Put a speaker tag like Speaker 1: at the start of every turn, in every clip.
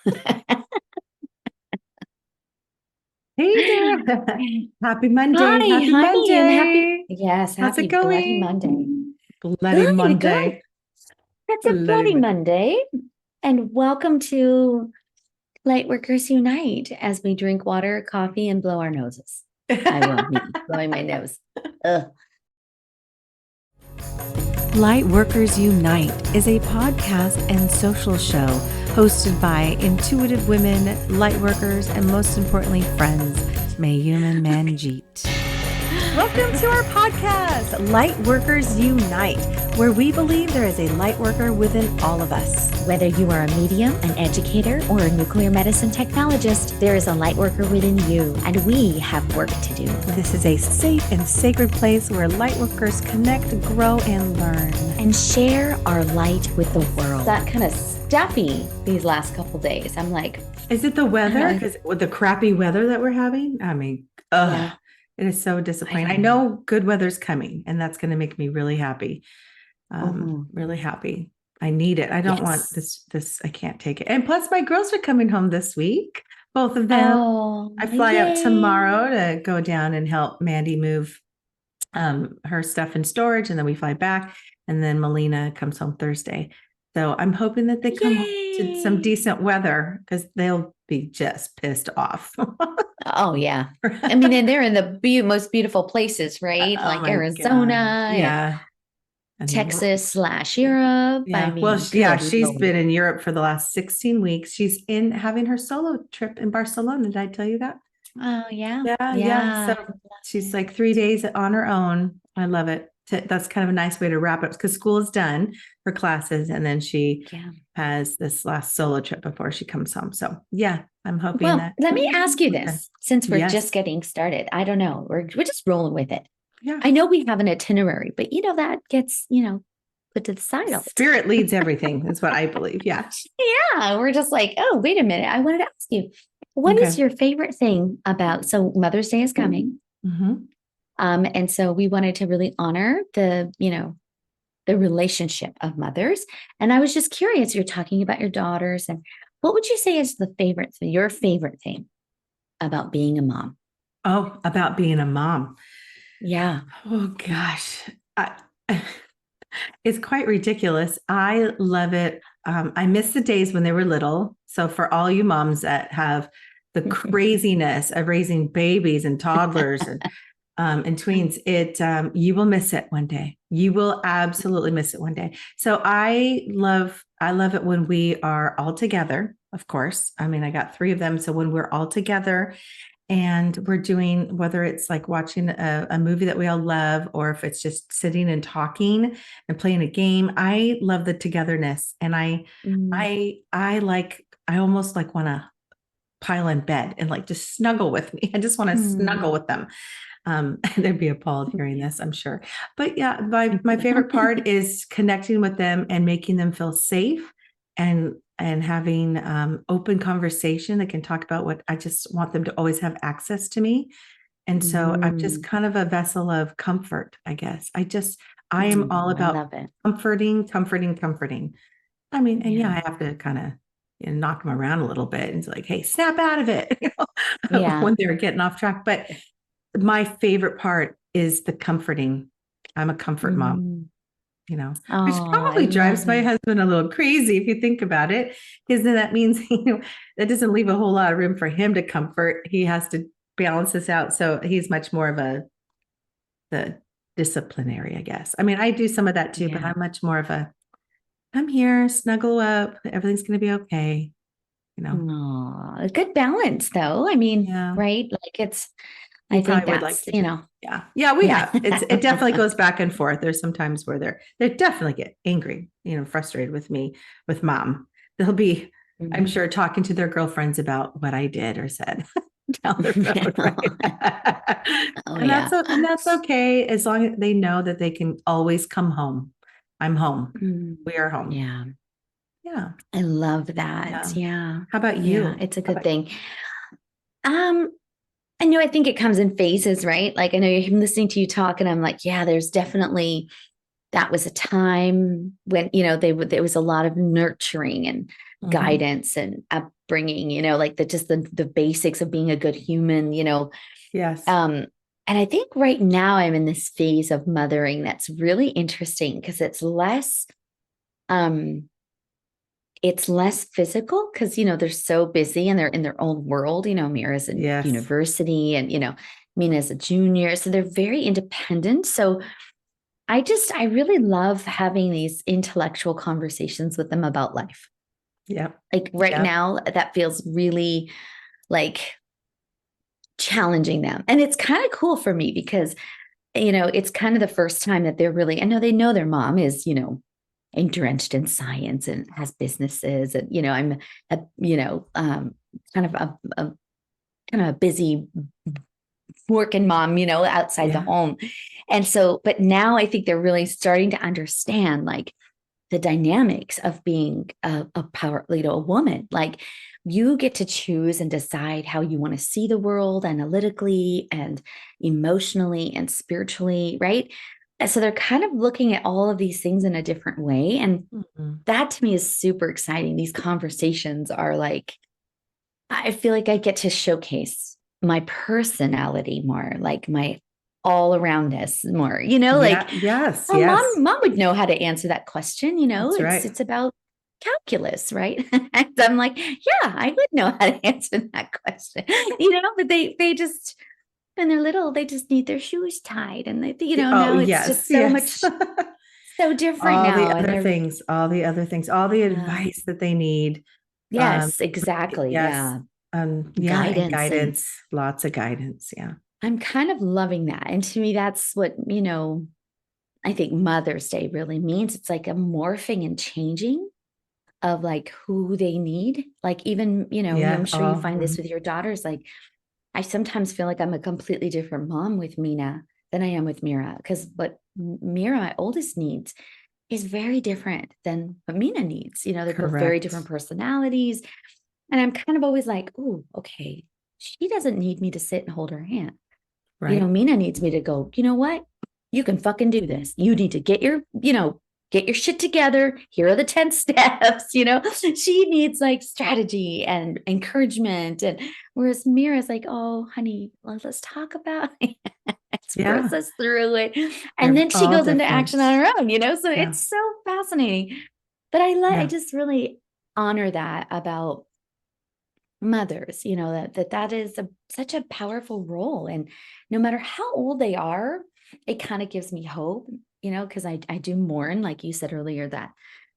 Speaker 1: Hey there. Happy Monday.
Speaker 2: Hi,
Speaker 1: Happy
Speaker 2: honey, and
Speaker 1: Monday. How's it
Speaker 2: happy Bloody
Speaker 1: going?
Speaker 2: Monday.
Speaker 1: Bloody
Speaker 2: Good.
Speaker 1: Monday.
Speaker 2: It's a
Speaker 1: Bloody
Speaker 2: Bloody
Speaker 1: Monday.
Speaker 2: Monday. And welcome to Lightworkers Unite as we drink water, coffee, and blow our noses. I will me blowing my nose. Ugh.
Speaker 3: Lightworkers Unite is a podcast and social show hosted by intuitive women, lightworkers, and most importantly, friends, Mayume and Manjeet. Welcome to our podcast, Lightworkers Unite, where we believe there is a lightworker within all of us.
Speaker 2: Whether you are a medium, an educator, or a nuclear medicine technologist, there is a lightworker within you, and we have work to do.
Speaker 3: This is a safe and sacred place where lightworkers connect, grow, and learn.
Speaker 2: And share our light with the world. That kind of stuffy these last couple days. I'm like,
Speaker 1: Is it the weather? Because with the crappy weather that we're having,
Speaker 2: yeah,
Speaker 1: it is so disappointing. I
Speaker 2: I know.
Speaker 1: know good weather's coming, and that's going to make me really happy.
Speaker 2: Mhm.
Speaker 1: Really happy. I need it. I don't want
Speaker 2: Yes.
Speaker 1: this. I can't take it. And plus, my girls are coming home this week, both of them.
Speaker 2: Oh,
Speaker 1: I fly out
Speaker 2: yay.
Speaker 1: tomorrow to go down and help Mandy move her stuff in storage, and then we fly back, and then Melina comes home Thursday. So I'm hoping that they come home to some
Speaker 2: Yay.
Speaker 1: decent weather because they'll be just pissed off.
Speaker 2: Oh, yeah. I mean, and they're in the most beautiful places, right?
Speaker 1: Oh
Speaker 2: Like
Speaker 1: my God.
Speaker 2: Arizona and
Speaker 1: Yeah. And
Speaker 2: Texas/Europe. I
Speaker 1: yeah. Well,
Speaker 2: mean,
Speaker 1: yeah,
Speaker 2: good
Speaker 1: she's
Speaker 2: Lord.
Speaker 1: been in Europe for the last 16 weeks. She's in having her solo trip in Barcelona. Did I tell you that?
Speaker 2: Oh, yeah.
Speaker 1: Yeah, yeah.
Speaker 2: Yeah.
Speaker 1: So she's like 3 days on her own. I love it. That's kind of a nice way to wrap up because school is done for classes, and then she
Speaker 2: Yeah.
Speaker 1: has this last solo trip before she comes home. So yeah, I'm hoping
Speaker 2: Well,
Speaker 1: that.
Speaker 2: let me ask you
Speaker 1: Okay.
Speaker 2: this since we're just
Speaker 1: Yes.
Speaker 2: getting started. I don't know. We're just rolling with it.
Speaker 1: Yeah.
Speaker 2: I know we have an itinerary, but that gets, put to the side all the time.
Speaker 1: Spirit leads everything, is what I believe. Yeah.
Speaker 2: Yeah, we're just like, oh, wait a minute. I wanted to ask you, what is
Speaker 1: Okay.
Speaker 2: your favorite thing about? So Mother's Day is coming.
Speaker 1: Hmm.
Speaker 2: And so we wanted to really honor the relationship of mothers. And I was just curious, you're talking about your daughters, and what would you say is your favorite thing about being a mom?
Speaker 1: Oh, about being a mom.
Speaker 2: Yeah.
Speaker 1: Oh gosh. It's quite ridiculous. I love it. I miss the days when they were little. So for all you moms that have the craziness of raising babies and toddlers and tweens, you will miss it one day. You will absolutely miss it one day. So I love it when we are all together. Of course, I mean I got three of them. So when we're all together and we're doing, whether it's like watching a movie that we all love, or if it's just sitting and talking and playing a game, I love the togetherness. And
Speaker 2: Mm,
Speaker 1: I almost like want to pile in bed and like just snuggle with me. I just want to snuggle
Speaker 2: mm.
Speaker 1: with them. They'd be appalled hearing this, I'm sure. But yeah, my favorite part is connecting with them and making them feel safe, and having open conversation that can talk about what I just want them to always have access to me. And so I'm just
Speaker 2: Mm,
Speaker 1: kind of a vessel of comfort, I guess. I am all
Speaker 2: I
Speaker 1: about
Speaker 2: love it.
Speaker 1: comforting, comforting, comforting. I mean, and yeah,
Speaker 2: Yeah.
Speaker 1: I have to kind of knock them around a little bit and it's like, hey, snap out of it,
Speaker 2: Yeah.
Speaker 1: when they're getting off track. But my favorite part is the comforting. I'm a comfort mom,
Speaker 2: Mm.
Speaker 1: which
Speaker 2: Oh, I
Speaker 1: probably
Speaker 2: love
Speaker 1: drives my
Speaker 2: it.
Speaker 1: husband a little crazy if you think about it, because then that means, that doesn't leave a whole lot of room for him to comfort. He has to balance this out. So he's much more of the disciplinary, I guess. I mean, I do some of that too, but
Speaker 2: Yeah.
Speaker 1: I'm much more of I'm here, snuggle up, everything's going to be okay, you know.
Speaker 2: Oh, a good balance though. I mean,
Speaker 1: Yeah.
Speaker 2: right? Like
Speaker 1: We
Speaker 2: I think
Speaker 1: probably would like
Speaker 2: that's,
Speaker 1: to do. Yeah. Yeah, we
Speaker 2: yeah.
Speaker 1: have. It definitely goes back and forth. There's some times where they definitely get angry, frustrated with me, with mom. They'll be, I'm
Speaker 2: Mhm.
Speaker 1: sure, talking to their girlfriends about what I did or said down the road, right?
Speaker 2: Oh,
Speaker 1: And
Speaker 2: yeah.
Speaker 1: that's okay as long as they know that they can always come home. I'm home.
Speaker 2: Mm,
Speaker 1: We are home.
Speaker 2: yeah.
Speaker 1: Yeah.
Speaker 2: I love that.
Speaker 1: Yeah.
Speaker 2: Yeah.
Speaker 1: How about
Speaker 2: Yeah.
Speaker 1: you?
Speaker 2: It's a
Speaker 1: How
Speaker 2: good
Speaker 1: about
Speaker 2: thing. Um, I think it comes in phases, right? Like I know I'm listening to you talk and I'm like, yeah, there's definitely that was a time when, there was a lot of nurturing and guidance and upbringing, like the basics of being a good human,
Speaker 1: Yes.
Speaker 2: And I think right now I'm in this phase of mothering that's really interesting because it's less physical because, they're so busy and they're in their own world, Mira's in
Speaker 1: Yes.
Speaker 2: university and, Mina's a junior. So they're very independent. So I really love having these intellectual conversations with them about life.
Speaker 1: Yeah.
Speaker 2: Like right now, that feels really like challenging them. And it's kind of cool for me because, it's kind of the first time that they're really, I know they know their mom is, drenched in science and has businesses. And, I'm kind of a busy working mom, outside the home. And so, but now I think they're really starting to understand like the dynamics of being a power, a woman. Like you get to choose and decide how you want to see the world analytically and emotionally and spiritually, right? And so they're kind of looking at all of these things in a different way. And that to me is super exciting. These conversations are like, I feel like I get to showcase my personality more, like my all aroundness more, like
Speaker 1: yes,
Speaker 2: well,
Speaker 1: yes.
Speaker 2: mom would know how to answer that question,
Speaker 1: That's right.
Speaker 2: it's about calculus, right? And I'm like, yeah, I would know how to answer that question, but they just, when they're little, they just need their shoes tied. And they,
Speaker 1: Oh,
Speaker 2: now it's
Speaker 1: yes,
Speaker 2: just so
Speaker 1: yes.
Speaker 2: much, so different
Speaker 1: All the
Speaker 2: now. And
Speaker 1: other
Speaker 2: they're,
Speaker 1: things, all the other things, all the advice that they need. Um,
Speaker 2: yes, exactly.
Speaker 1: yes.
Speaker 2: Yeah.
Speaker 1: Yeah, and
Speaker 2: Guidance. And
Speaker 1: guidance, lots of guidance. Yeah.
Speaker 2: I'm kind of loving that. And to me, that's what, I think Mother's Day really means. It's like a morphing and changing of like who they need. Like even,
Speaker 1: Yeah.
Speaker 2: I'm sure you find this with your daughters. Like I sometimes feel like I'm a completely different mom with Mina than I am with Mira. Because what Mira, my oldest, needs is very different than what Mina needs. They're both very
Speaker 1: Correct.
Speaker 2: different personalities. And I'm kind of always like, oh, okay. She doesn't need me to sit and hold her hand.
Speaker 1: Right.
Speaker 2: Mina needs me to go, you know what? You can fucking do this. You need to get your shit together. Here are the 10 steps, She needs like strategy and encouragement. And whereas Mira's like, oh, honey, let's talk about it. Let's process through it. And
Speaker 1: They're
Speaker 2: then she
Speaker 1: all
Speaker 2: goes into
Speaker 1: different.
Speaker 2: action on her own, So
Speaker 1: Yeah.
Speaker 2: it's so fascinating. But I just really honor that about mothers, that is such a powerful role. And no matter how old they are, it kind of gives me hope, because I do mourn, like you said earlier, that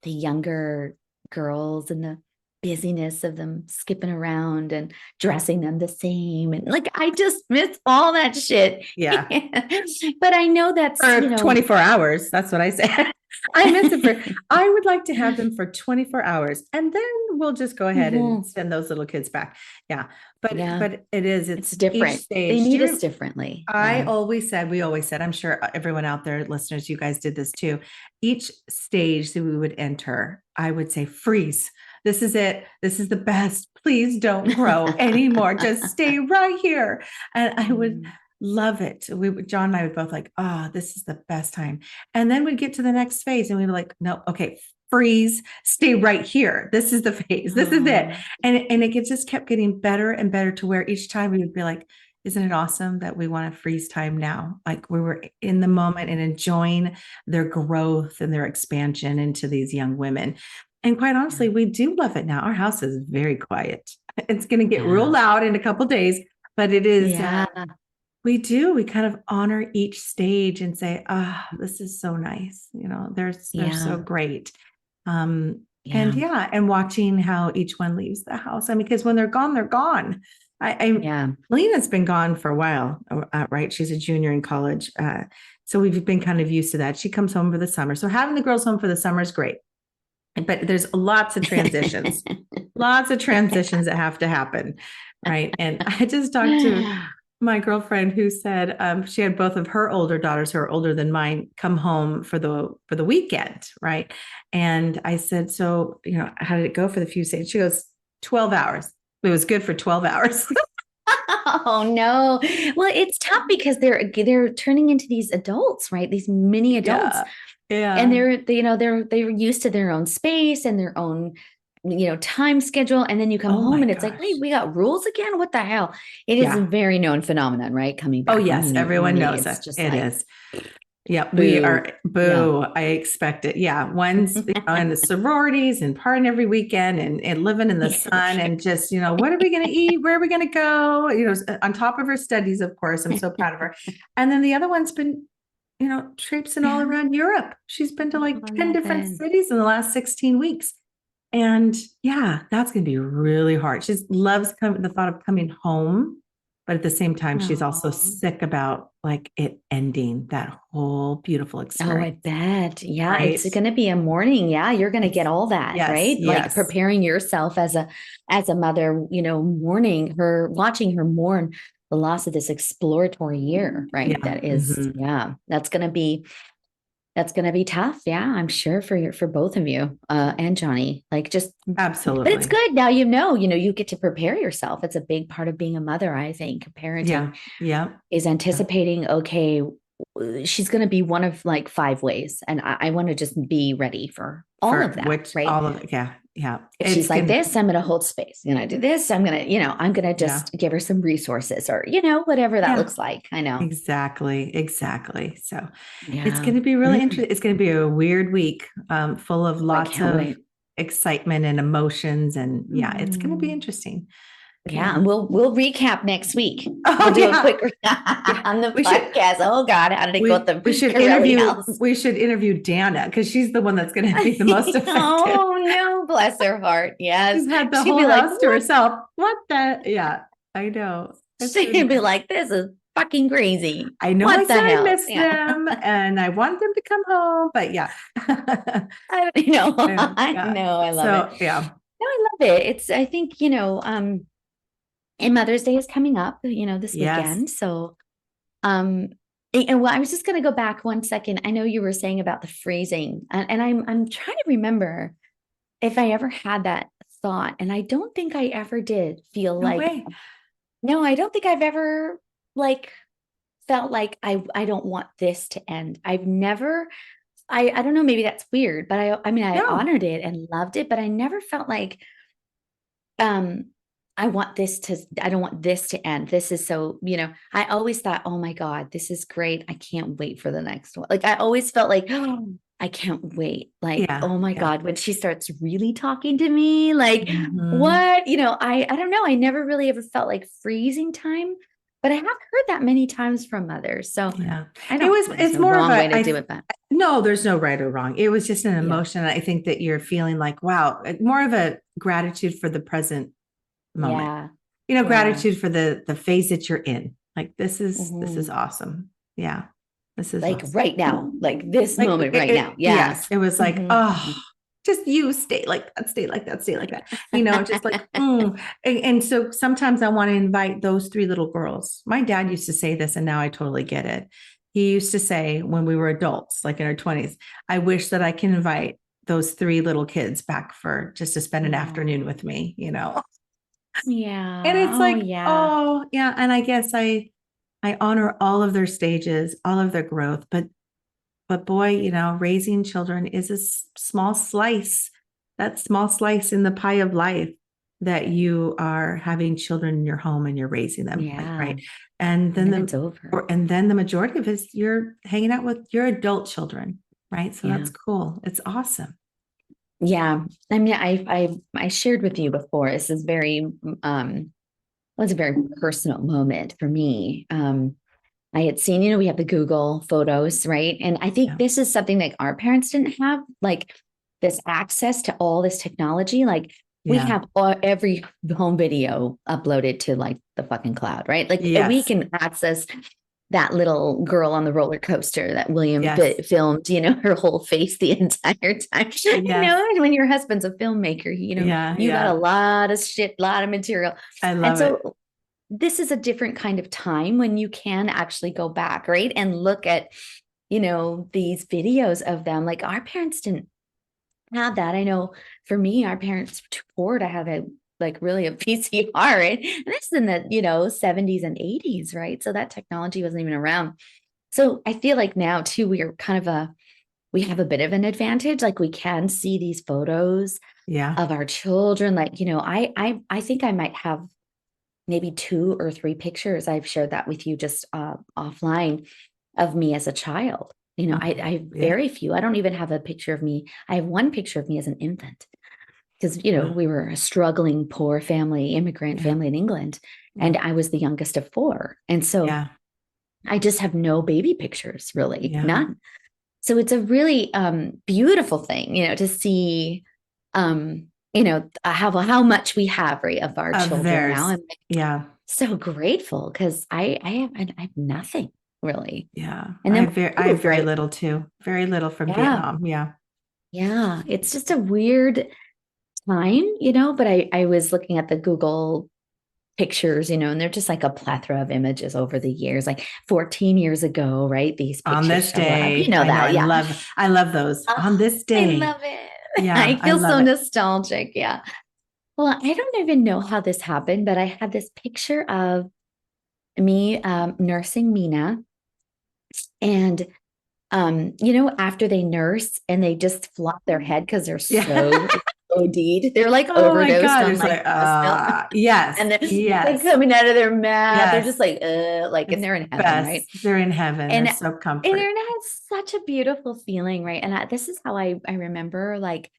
Speaker 2: the younger girls and the busyness of them skipping around and dressing them the same. And like, I just miss all that shit.
Speaker 1: Yeah.
Speaker 2: But I know that's,
Speaker 1: For 24 hours. That's what I said. I miss it I would like to have them for 24 hours and then we'll just go ahead and send those little kids back. Yeah. But it's
Speaker 2: different.
Speaker 1: Each stage.
Speaker 2: They need us differently.
Speaker 1: We always said, I'm sure everyone out there, listeners, you guys did this too. Each stage that we would enter, I would say, freeze. This is it. This is the best. Please don't grow anymore. Just stay right here. And I would love it. John and I would both like, this is the best time. And then we'd get to the next phase and we'd be like, no, okay, freeze, stay right here. This is the phase. This is it. And it just kept getting better and better to where each time we would be like, isn't it awesome that we want to freeze time now? Like we were in the moment and enjoying their growth and their expansion into these young women. And quite honestly, we do love it now. Our house is very quiet. It's going to get real loud in a couple of days, but it is, we kind of honor each stage and say, this is so nice. They're so great. And watching how each one leaves the house. I mean, because when they're gone, they're gone. Lena's been gone for a while, right? She's a junior in college. So we've been kind of used to that. She comes home for the summer. So having the girls home for the summer is great. But there's lots of transitions, that have to happen. Right. And I just talked to my girlfriend who said she had both of her older daughters who are older than mine come home for the weekend. Right. And I said, so, how did it go for the few days? She goes, 12 hours. It was good for 12 hours.
Speaker 2: Oh no. Well, it's tough because they're turning into these adults, right? These mini adults.
Speaker 1: Yeah.
Speaker 2: And they're used to their own space and their own time schedule. And then you come
Speaker 1: Oh
Speaker 2: home
Speaker 1: my
Speaker 2: and it's like, wait,
Speaker 1: gosh.
Speaker 2: we got rules again? What the hell? It is a
Speaker 1: Yeah.
Speaker 2: very known phenomenon, right? Coming
Speaker 1: Oh,
Speaker 2: back from
Speaker 1: yes. Everyone knows
Speaker 2: it's
Speaker 1: it.
Speaker 2: just
Speaker 1: It
Speaker 2: like,
Speaker 1: is. Yeah, we
Speaker 2: boo.
Speaker 1: are
Speaker 2: Yeah.
Speaker 1: boo. I expect it. Yeah. One's in the sororities and partying every weekend and living in the
Speaker 2: Yeah,
Speaker 1: sun and just, what are we going to eat? Where are we going to go? On top of her studies, of course. I'm so proud of her. And then the other one's been, traipsing all around Europe. She's been to like
Speaker 2: I
Speaker 1: 10
Speaker 2: love
Speaker 1: different
Speaker 2: it.
Speaker 1: cities in the last 16 weeks. And yeah, that's going to be really hard. She loves the thought of coming home, but at the same time, she's also
Speaker 2: Aw.
Speaker 1: sick about like it ending that whole beautiful
Speaker 2: Oh, I
Speaker 1: experience.
Speaker 2: bet. Yeah,
Speaker 1: Right?
Speaker 2: it's going to be a morning. Yeah, you're going to get all that,
Speaker 1: Yes,
Speaker 2: right? Like
Speaker 1: yes.
Speaker 2: preparing yourself as a mother, mourning her, watching her mourn the loss of this exploratory year, right?
Speaker 1: Yeah.
Speaker 2: That is,
Speaker 1: Mhm.
Speaker 2: that's going to be tough. Yeah, I'm sure for both of you, and Johnny. Like just, but it's
Speaker 1: Absolutely.
Speaker 2: good now. You get to prepare yourself. It's a big part of being a mother. I think parenting
Speaker 1: Yeah. Yeah.
Speaker 2: is anticipating. Okay, she's going to be one of like 5 ways, and I want to just be ready for all of
Speaker 1: For
Speaker 2: that,
Speaker 1: which
Speaker 2: right?
Speaker 1: all of it. Yeah. Yeah.
Speaker 2: If
Speaker 1: It's
Speaker 2: she's like
Speaker 1: gonna
Speaker 2: this, I'm going to hold space. I do this. I'm going to
Speaker 1: yeah.
Speaker 2: just give her some resources, or whatever that
Speaker 1: Yeah.
Speaker 2: looks like. I know.
Speaker 1: Exactly. Exactly. So it's
Speaker 2: Yeah.
Speaker 1: going to be really interesting. It's going to be a weird week, full of
Speaker 2: I
Speaker 1: lots
Speaker 2: can't
Speaker 1: of
Speaker 2: wait.
Speaker 1: excitement and emotions. And yeah, it's going to be
Speaker 2: Mm.
Speaker 1: interesting.
Speaker 2: Yeah, and we'll recap next week.
Speaker 1: Oh
Speaker 2: We'll do a
Speaker 1: yeah.
Speaker 2: quick
Speaker 1: Yeah.
Speaker 2: on the
Speaker 1: We should
Speaker 2: podcast. Oh God, how did it go at the
Speaker 1: we should
Speaker 2: Corelli
Speaker 1: interview
Speaker 2: house?
Speaker 1: Dana because she's the one that's going to be the most affected.
Speaker 2: Oh no, bless her heart. Yes,
Speaker 1: She's had the
Speaker 2: she'd
Speaker 1: whole
Speaker 2: be like,
Speaker 1: house to
Speaker 2: what?
Speaker 1: herself. What the? Yeah, I know.
Speaker 2: She'd be like, this is fucking crazy.
Speaker 1: I know my
Speaker 2: What the
Speaker 1: son
Speaker 2: hell?
Speaker 1: missed
Speaker 2: Yeah,
Speaker 1: them and I want them to come home, but yeah.
Speaker 2: I don't know.
Speaker 1: Yeah,
Speaker 2: I
Speaker 1: yeah.
Speaker 2: know. I love it.
Speaker 1: So yeah.
Speaker 2: No, I love it. I think, and Mother's Day is coming up, this
Speaker 1: Yes.
Speaker 2: weekend. So, um, and well, I was just going to go back 1 second. I know you were saying about the freezing, and I'm trying to remember if I ever had that thought, and I don't think I ever did feel
Speaker 1: No
Speaker 2: like,
Speaker 1: way.
Speaker 2: no, I don't think I've ever like felt like I don't want this to end. I've never, I don't know, maybe that's weird, but I mean, I
Speaker 1: No.
Speaker 2: honored it and loved it, but I never felt like, um, I don't want this to end. This is so, I always thought, oh my God, this is great. I can't wait for the next one. Like I always felt like, oh, I can't wait. Like,
Speaker 1: Yeah.
Speaker 2: oh my
Speaker 1: Yeah.
Speaker 2: God, when she starts really talking to me, like
Speaker 1: Mhm.
Speaker 2: what, I don't know. I never really ever felt like freezing time, but I have heard that many times from mothers. So
Speaker 1: Yeah.
Speaker 2: I don't, there's
Speaker 1: It's
Speaker 2: no
Speaker 1: more of
Speaker 2: wrong way
Speaker 1: a,
Speaker 2: to do it, but
Speaker 1: no, there's no right or wrong. It was just an
Speaker 2: yeah.
Speaker 1: emotion. I think that you're feeling like, wow, more of a gratitude for the present moment.
Speaker 2: Yeah. Yeah.
Speaker 1: Gratitude for the phase that you're in. Like this is
Speaker 2: Mhm.
Speaker 1: awesome. Yeah. This is
Speaker 2: Like
Speaker 1: awesome.
Speaker 2: right now, like this
Speaker 1: Like
Speaker 2: moment right now. Yeah.
Speaker 1: yes, it was like,
Speaker 2: Mhm.
Speaker 1: oh, just you stay like that, stay like that, stay like that. Just like, and so sometimes I want to invite those 3 little girls. My dad used to say this, and now I totally get it. He used to say when we were adults, like in our 20s, I wish that I can invite those 3 little kids back for just to spend an afternoon with me. And
Speaker 2: Yeah.
Speaker 1: it's
Speaker 2: Oh,
Speaker 1: like,
Speaker 2: yeah.
Speaker 1: oh yeah. And I guess I honor all of their stages, all of their growth, but boy, raising children is a small slice, that small slice in the pie of life that you are having children in your home and you're raising them, like,
Speaker 2: Yeah.
Speaker 1: right? And
Speaker 2: And
Speaker 1: then
Speaker 2: then it's over.
Speaker 1: and then the majority of it is you're hanging out with your adult children, right? So
Speaker 2: Yeah.
Speaker 1: that's cool. It's awesome.
Speaker 2: Yeah. I mean, I shared with you before, this is was a very personal moment for me. I had seen, we have the Google photos, right? And I think
Speaker 1: Yeah.
Speaker 2: this is something that our parents didn't have, like this access to all this technology. Like we
Speaker 1: Yeah.
Speaker 2: have every home video uploaded to like the fucking cloud, right? Like we
Speaker 1: Yes.
Speaker 2: can access that little girl on the roller coaster that William
Speaker 1: Yes.
Speaker 2: filmed, her whole face the entire time.
Speaker 1: Yes.
Speaker 2: And when your husband's a filmmaker,
Speaker 1: Yeah.
Speaker 2: you got a
Speaker 1: Yeah.
Speaker 2: lot of shit, a lot of material.
Speaker 1: I
Speaker 2: And
Speaker 1: love it.
Speaker 2: so this is a different kind of time when you can actually go back, right? And look at, these videos of them. Like our parents didn't have that. I know for me, our parents were too poor to have really a PCR, right? And this is in the, 70s and 80s, right? So that technology wasn't even around. So I feel like now too, we are kind of we have a bit of an advantage. Like we can see these photos
Speaker 1: Yeah.
Speaker 2: of our children. Like, I think I might have maybe 2 or 3 pictures. I've shared that with you just offline of me as a child. I very few. I don't even have a picture of me. I have one picture of me as an infant because, we were a struggling, poor family, immigrant family in England, and I was the youngest of 4. And so I just have no baby pictures, really, none. So it's a really beautiful thing, to see, how much we have, right, of our children now. I'm so grateful because I have nothing really.
Speaker 1: Yeah.
Speaker 2: And then
Speaker 1: I have very little too. Very little from Vietnam. Yeah.
Speaker 2: Yeah. It's just a weird time, but I was looking at the Google pictures, and they're just like a plethora of images over the years, like 14 years ago, right? These pictures
Speaker 1: On this
Speaker 2: show up.
Speaker 1: day. I love those. On this day.
Speaker 2: I love it.
Speaker 1: Yeah.
Speaker 2: I feel so nostalgic. Yeah. Well, I don't even know how this happened, but I had this picture of me nursing Mina. And, after they nurse and they just flop their head because they're so OD'd. They're like overdosed on like breast milk.
Speaker 1: Yes.
Speaker 2: And they're coming out of their mouth.
Speaker 1: Yes.
Speaker 2: They're just like, and they're in heaven, right?
Speaker 1: They're in heaven.
Speaker 2: And
Speaker 1: they're so comforting.
Speaker 2: And it's such a beautiful feeling, right? And this is how I remember like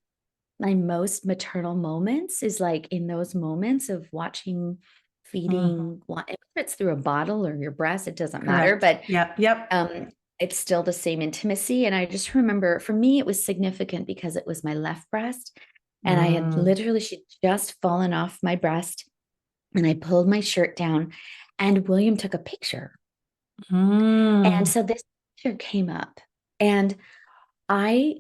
Speaker 2: my most maternal moments is like in those moments of watching, feeding, whether it's through a bottle or your breast, it doesn't matter. But it's still the same intimacy. And I just remember for me, it was significant because it was my left breast. And I had literally, she'd just fallen off my breast and I pulled my shirt down and William took a picture. And so this picture came up and I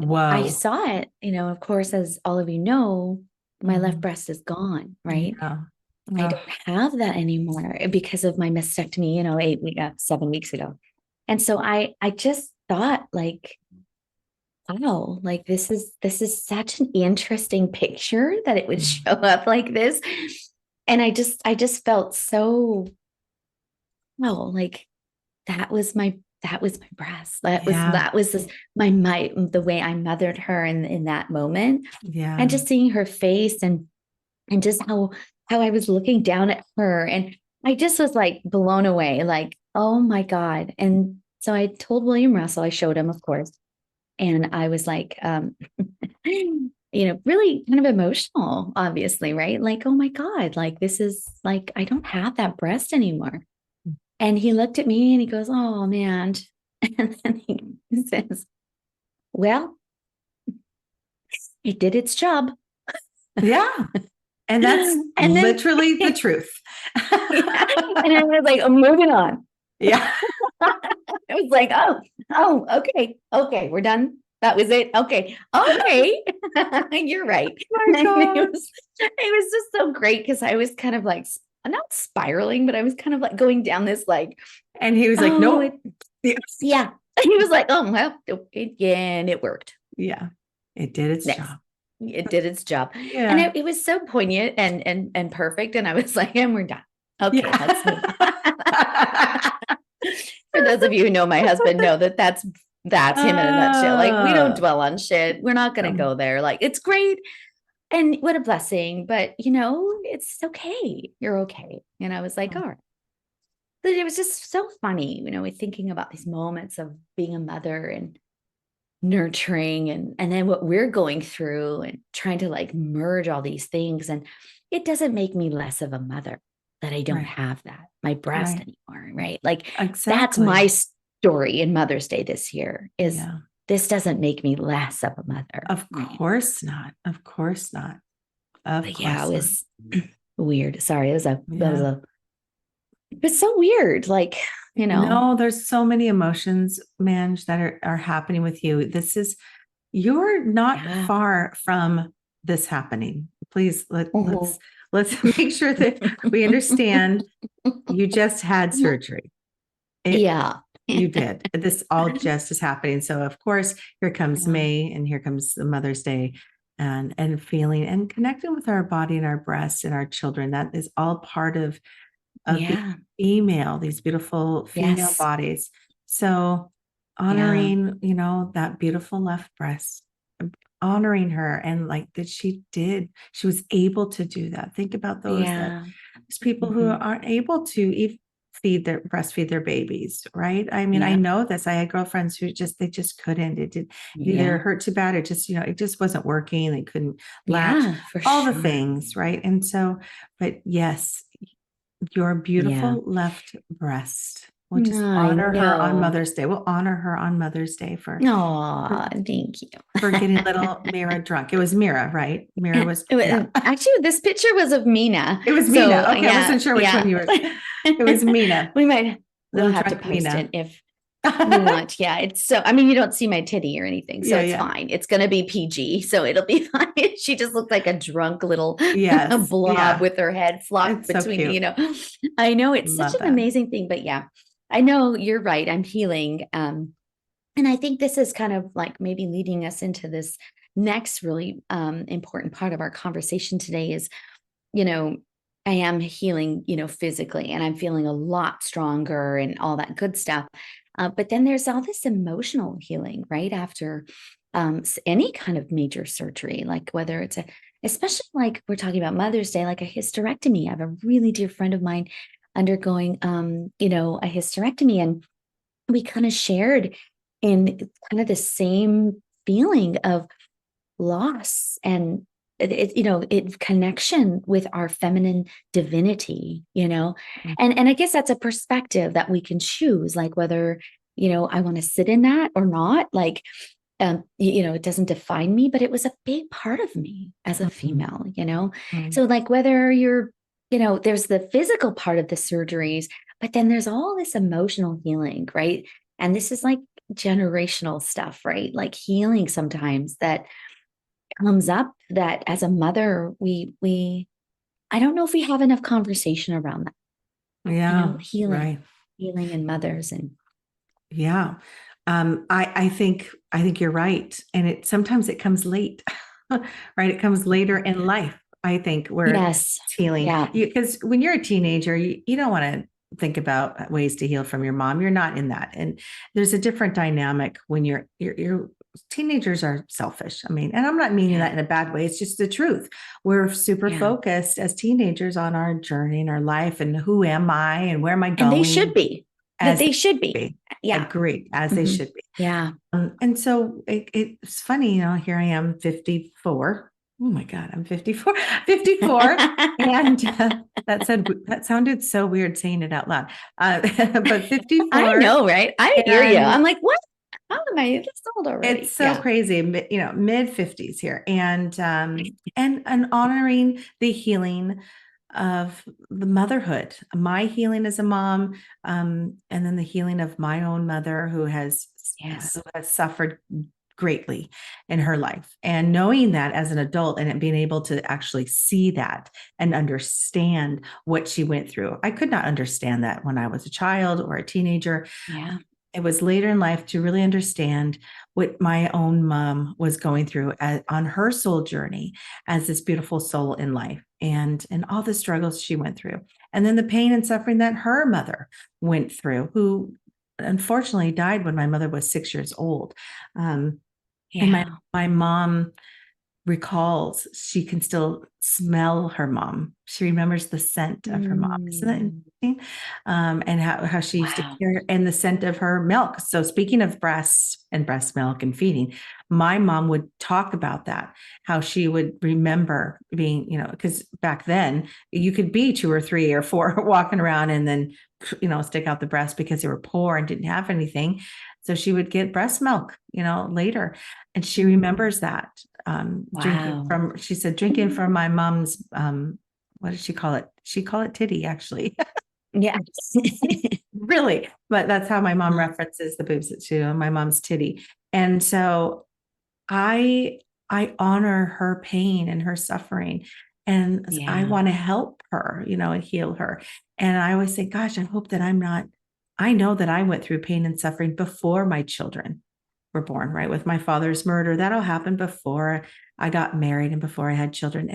Speaker 2: saw it, of course, as all of you know, my left breast is gone, right?
Speaker 1: Yeah.
Speaker 2: I don't have that anymore because of my mastectomy, 7 weeks ago. And so I just thought like, wow, like this is such an interesting picture that it would show up like this. And I just felt so, like that was my breast. That was the way I mothered her in that moment.
Speaker 1: Yeah.
Speaker 2: And just seeing her face and just how I was looking down at her. And I just was like blown away, like, oh my God. And so I told William Russell, I showed him, of course. And I was like, really kind of emotional, obviously, right? Like, oh my God, like this is like, I don't have that breast anymore. And he looked at me and he goes, oh man. And then he says, well, it did its job.
Speaker 1: Yeah. And that's literally the truth.
Speaker 2: And I was like, I'm moving on.
Speaker 1: Yeah.
Speaker 2: I was like, oh, okay, we're done. That was it. Okay. You're right. It was just so great because I was kind of like, not spiraling, but I was kind of like going down this like,
Speaker 1: and he was like, no.
Speaker 2: Yeah. He was like, oh, well, and it worked.
Speaker 1: Yeah. It did its job.
Speaker 2: It did its job.
Speaker 1: Yeah.
Speaker 2: And it was so poignant and perfect. And I was like, and we're done. Okay, let's move on. For those of you who know my husband know that's him in a nutshell. Like we don't dwell on shit. We're not going to go there. Like it's great. And what a blessing, but it's okay. You're okay. And I was like, all right. But it was just so funny, thinking about these moments of being a mother and nurturing and then what we're going through and trying to like merge all these things. And it doesn't make me less of a mother that I don't have my breast anymore. Right. Like that's my story in Mother's Day this year is this doesn't make me less of a mother.
Speaker 1: Of course not. Of course not.
Speaker 2: It was weird. Sorry. It was so weird. Like,
Speaker 1: No, there's so many emotions, Manj, that are happening with you. You're not far from this happening. Please let's make sure that we understand you just had surgery. You did. This all just is happening. So of course, here comes May and here comes the Mother's Day and feeling and connecting with our body and our breasts and our children. That is all part of the female, these beautiful female bodies. So honoring, that beautiful left breast, honoring her, and like that she was able to do that. Think about those people who
Speaker 2: Mhm.
Speaker 1: aren't able to breastfeed their babies, right? I mean, I
Speaker 2: Yeah.
Speaker 1: know this. I had girlfriends who they just couldn't. It did either hurt too bad, or just, it just wasn't working. They couldn't latch,
Speaker 2: Yeah, for
Speaker 1: all the
Speaker 2: sure.
Speaker 1: things, right? And so, but yes, your
Speaker 2: Yeah.
Speaker 1: beautiful left breast. We'll just
Speaker 2: I
Speaker 1: honor her on
Speaker 2: know.
Speaker 1: Mother's Day. We'll honor her on Mother's Day for
Speaker 2: Aw, thank you.
Speaker 1: getting little Mira drunk. It was Mira, right? Mira was, yeah.
Speaker 2: Actually, this picture was of Mina.
Speaker 1: It was
Speaker 2: So
Speaker 1: Mina. Okay, I
Speaker 2: yeah,
Speaker 1: wasn't sure which one you were. It was Mina.
Speaker 2: We'll
Speaker 1: Little
Speaker 2: have to
Speaker 1: drunk
Speaker 2: post
Speaker 1: Mina.
Speaker 2: it if you want. Yeah, it's so, I mean, you don't see my titty or anything, so
Speaker 1: Yeah,
Speaker 2: it's
Speaker 1: yeah.
Speaker 2: fine. It's going to be PG, so it'll be fine. She just looked like a drunk little
Speaker 1: Yes.
Speaker 2: blob
Speaker 1: Yeah.
Speaker 2: with her head flopped
Speaker 1: It's so
Speaker 2: between,
Speaker 1: cute.
Speaker 2: I know it's
Speaker 1: Love
Speaker 2: such an
Speaker 1: that.
Speaker 2: amazing thing, but yeah, I know you're right. I'm healing. And I think this is kind of like maybe leading us into this next really important part of our conversation today is, you know, I am healing, physically, and I'm feeling a lot stronger and all that good stuff. But then there's all this emotional healing, right? After any kind of major surgery, like whether it's especially like we're talking about Mother's Day, like a hysterectomy. I have a really dear friend of mine undergoing, a hysterectomy, and we kind of shared in kind of the same feeling of loss and it connection with our feminine divinity,
Speaker 1: Mm.
Speaker 2: and I guess that's a perspective that we can choose, like whether I want to sit in that or not, like it doesn't define me, but it was a big part of me as a female,
Speaker 1: Mm.
Speaker 2: so like whether you're there's the physical part of the surgeries, but then there's all this emotional healing, right? And this is like generational stuff, right? Like healing sometimes that comes up that as a mother, we I don't know if we have enough conversation around that,
Speaker 1: Yeah.
Speaker 2: healing,
Speaker 1: Right.
Speaker 2: healing in mothers. And
Speaker 1: Yeah. I think you're right. And sometimes it comes late, right? It comes later in life, I think, where
Speaker 2: yes,
Speaker 1: it's healing.
Speaker 2: yeah,
Speaker 1: Because when you're a teenager, you don't want to think about ways to heal from your mom. You're not in that. And there's a different dynamic when you're teenagers are selfish. I mean, and I'm not meaning that in a bad way. It's just the truth. We're super
Speaker 2: Yeah.
Speaker 1: focused as teenagers on our journey and our life and who am I and where am I going?
Speaker 2: And they should be.
Speaker 1: As
Speaker 2: they should be. Yeah.
Speaker 1: Agreed, as they should be.
Speaker 2: Yeah.
Speaker 1: And so it's funny, here I am 54. Oh my God, I'm 54, 54. And that sounded so weird saying it out loud. But 54.
Speaker 2: I know, right? I hear you.
Speaker 1: and
Speaker 2: I'm like, what? How am I this old already?
Speaker 1: It's so crazy, mid 50s here. And honoring the healing of the motherhood, my healing as a mom, and then the healing of my own mother who has suffered greatly in her life, and knowing that as an adult and being able to actually see that and understand what she went through. I could not understand that when I was a child or a teenager.
Speaker 2: Yeah.
Speaker 1: It was later in life to really understand what my own mom was going through on her soul journey as this beautiful soul in life, and all the struggles she went through, and then the pain and suffering that her mother went through, who unfortunately died when my mother was 6 years old. And my mom recalls she can still smell her mom. She remembers the scent of her mom. Isn't that interesting? And how she used to carry her, and the scent of her milk. So speaking of breasts and breast milk and feeding, my mom would talk about that, how she would remember being, because back then you could be 2 or 3 or 4 walking around and then, stick out the breast because they were poor and didn't have anything. So she would get breast milk, later. And she remembers that. She said, drinking from my mom's, what did she call it? She called it titty, actually.
Speaker 2: Yeah.
Speaker 1: Really. But that's how my mom references the boobs to my mom's titty. And so I honor her pain and her suffering. And I want to help her, and heal her. And I always say, gosh, I hope that I know that I went through pain and suffering before my children were born, right? With my father's murder, that'll happen before I got married and before I had children.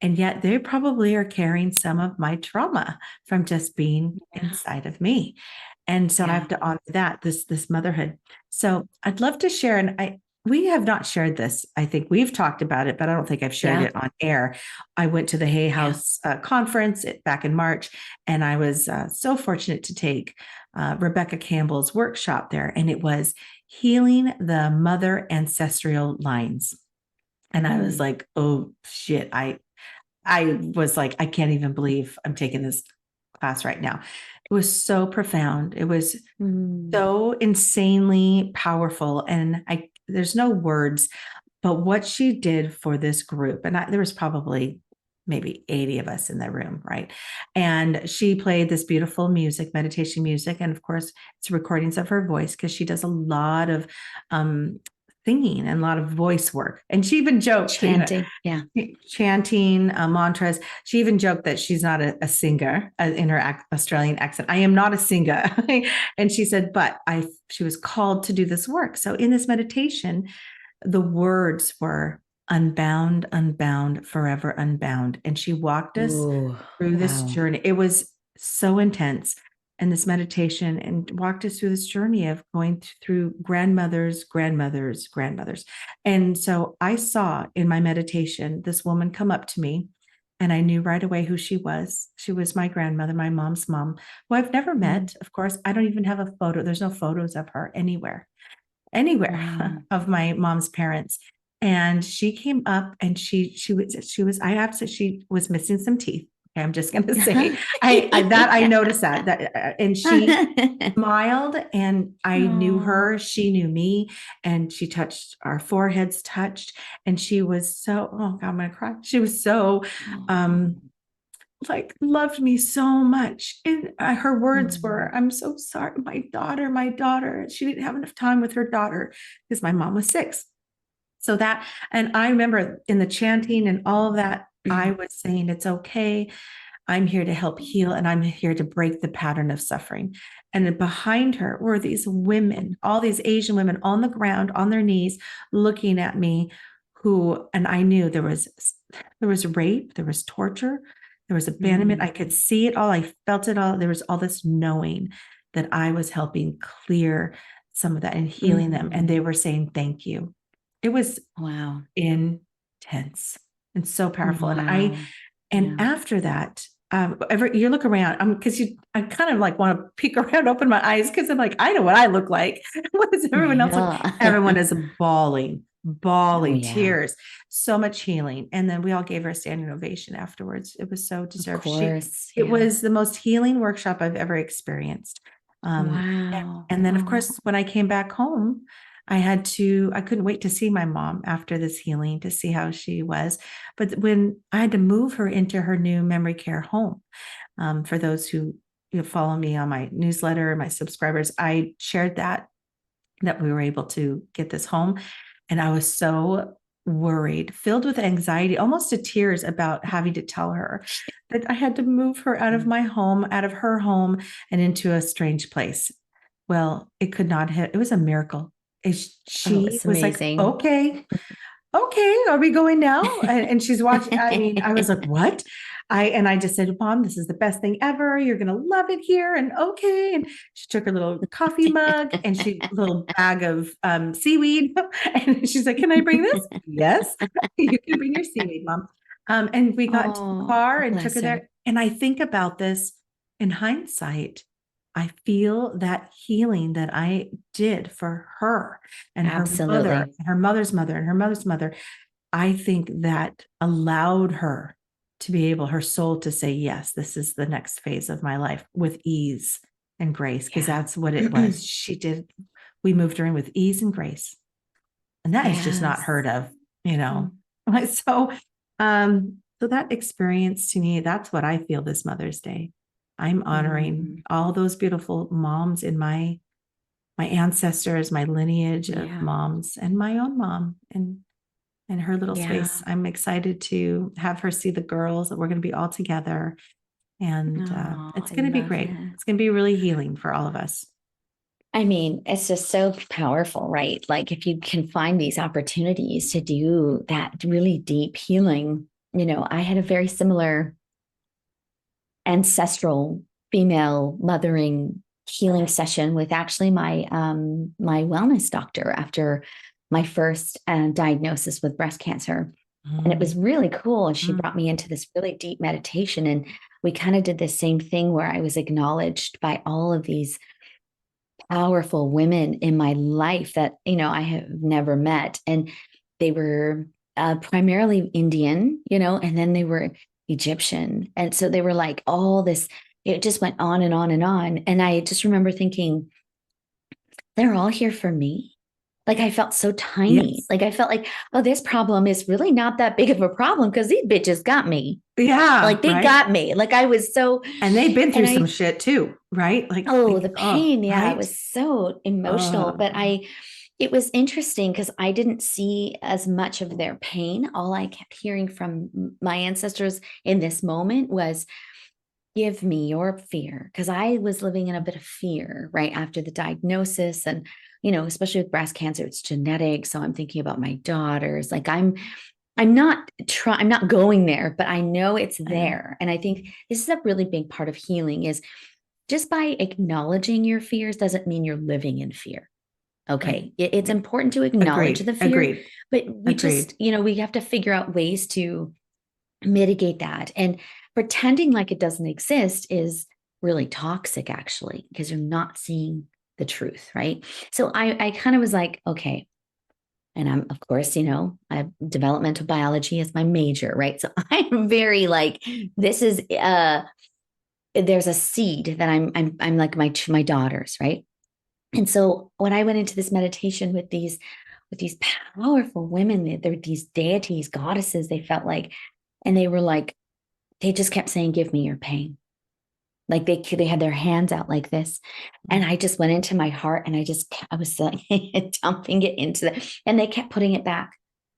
Speaker 1: And yet they probably are carrying some of my trauma from just being inside of me. And so I
Speaker 2: Yeah.
Speaker 1: have to honor that, this motherhood. So I'd love to share, and we have not shared this. I think we've talked about it, but I don't think I've shared
Speaker 2: Yeah.
Speaker 1: it on air. I went to the Hay House conference back in March, and I was so fortunate to take Rebecca Campbell's workshop there, and it was healing the mother ancestral lines. And I was like, oh shit, I was like, I can't even believe I'm taking this class right now. It was so profound. It was so insanely powerful. And there's no words, but what she did for this group, and there was probably maybe 80 of us in the room, right? And she played this beautiful music, meditation music. And of course, it's recordings of her voice because she does a lot of singing and a lot of voice work. And she even joked,
Speaker 2: Chanting. Yeah.
Speaker 1: chanting mantras. She even joked that she's not a singer in her Australian accent. I am not a singer. And she said, but she was called to do this work. So in this meditation, the words were unbound, unbound, forever unbound. And she walked us through this journey. It was so intense. And this meditation, and walked us through this journey of going through grandmothers. And so I saw in my meditation this woman come up to me, and I knew right away who she was. She was my grandmother, my mom's mom, who I've never met. Of course, I don't even have a photo. There's no photos of her anywhere of my mom's parents. And she came up, and she was missing some teeth. Okay, I'm just going to say, I noticed that, and she smiled, and I knew her, she knew me, and she touched our foreheads, and she was so, oh God, I'm going to cry. She was so, like, loved me so much. And her words were, I'm so sorry, my daughter. She didn't have enough time with her daughter because my mom was 6. So that, and I remember in the chanting and all of that, I was saying, it's okay. I'm here to help heal, and I'm here to break the pattern of suffering. And behind her were these women, all these Asian women on the ground, on their knees, looking at me, and I knew there was rape, there was torture, there was abandonment. I could see it all. I felt it all. There was all this knowing that I was helping clear some of that and healing them. And they were saying, thank you. It was intense and so powerful. And after that, you look around, because I kind of like want to peek around, open my eyes, because I'm like, I know what I look like. What does everyone else look? Everyone is bawling, tears, so much healing. And then we all gave her a standing ovation afterwards. It was so deserved. It was the most healing workshop I've ever experienced. And then, of course, when I came back home, I couldn't wait to see my mom after this healing, to see how she was. But when I had to move her into her new memory care home, for those who follow me on my newsletter, my subscribers, I shared that we were able to get this home. And I was so worried, filled with anxiety, almost to tears, about having to tell her that I had to move her out of my home, out of her home, and into a strange place. Well, it could not have, it was a miracle. She was like, okay, are we going now? And she's watching. I mean, I was like, what? I just said, Mom, this is the best thing ever. You're going to love it here. And okay. And she took her little coffee mug and little bag of seaweed. And she's like, can I bring this? Yes, you can bring your seaweed, Mom. And we got into the car and took her there. And I think about this in hindsight. I feel that healing that I did for her and her mother, and her mother's mother, and her mother's mother. I think that allowed her to be able, her soul to say, yes, this is the next phase of my life, with ease and grace, because that's what it was. We moved her in with ease and grace. And that is just not heard of, So, so that experience, to me, that's what I feel this Mother's Day. I'm honoring all those beautiful moms in my ancestors, my lineage of moms, and my own mom, and her little space. I'm excited to have her see the girls, that we're going to be all together. And it's going to be great. It's going to be really healing for all of us.
Speaker 2: I mean, it's just so powerful, right? Like, if you can find these opportunities to do that really deep healing. I had a very similar ancestral female mothering healing session with actually my wellness doctor after my first diagnosis with breast cancer. And it was really cool. And she brought me into this really deep meditation. And we kind of did the same thing where I was acknowledged by all of these powerful women in my life that, I have never met. And they were primarily Indian, and then they were Egyptian. And so they were like all this, it just went on and on and on. And I just remember thinking, they're all here for me. Like I felt so tiny.
Speaker 1: Yes.
Speaker 2: Like I felt like, oh, this problem is really not that big of a problem because these bitches got me.
Speaker 1: Yeah.
Speaker 2: Like they got me. Like I was so.
Speaker 1: And they've been through some shit too, right? Like,
Speaker 2: the pain. Yeah.
Speaker 1: right?
Speaker 2: It was so emotional. But it was interesting because I didn't see as much of their pain. All I kept hearing from my ancestors in this moment was, give me your fear. Because I was living in a bit of fear right after the diagnosis. And, especially with breast cancer, it's genetic. So I'm thinking about my daughters. Like I'm not going there, but I know it's there. And I think this is a really big part of healing is just by acknowledging your fears doesn't mean you're living in fear. Okay. Right. It's important to acknowledge the fear, but we just, we have to figure out ways to mitigate that. And pretending like it doesn't exist is really toxic actually, because you're not seeing the truth. Right. So I kind of was like, okay. And I'm, of course, I have developmental biology as my major, right? So I'm very like, this is, there's a seed that I'm like my daughters, right? And so when I went into this meditation with these powerful women, they're these deities, goddesses, they felt like, and they were like, they just kept saying, give me your pain. Like they had their hands out like this. And I just went into my heart and I was like dumping it into the, and they kept putting it back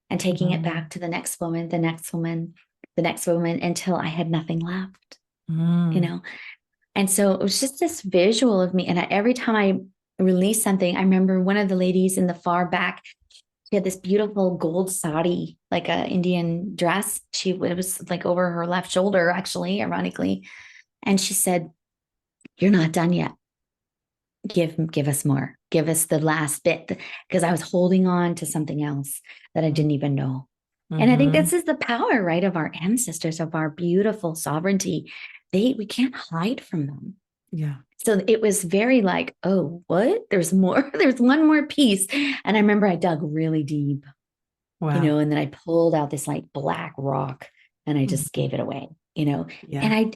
Speaker 2: and taking it back to the next woman, the next woman, the next woman, until I had nothing left, And so it was just this visual of me. And every time I released something, I remember one of the ladies in the far back, she had this beautiful gold sari, like an Indian dress. It was like over her left shoulder, actually, ironically. And she said, you're not done yet. Give us more. Give us the last bit. Because I was holding on to something else that I didn't even know. And I think this is the power, right, of our ancestors, of our beautiful sovereignty. We can't hide from them.
Speaker 1: Yeah.
Speaker 2: So it was very like, oh, what? There's more. There's one more piece. And I remember I dug really deep, and then I pulled out this like black rock and I just gave it away, and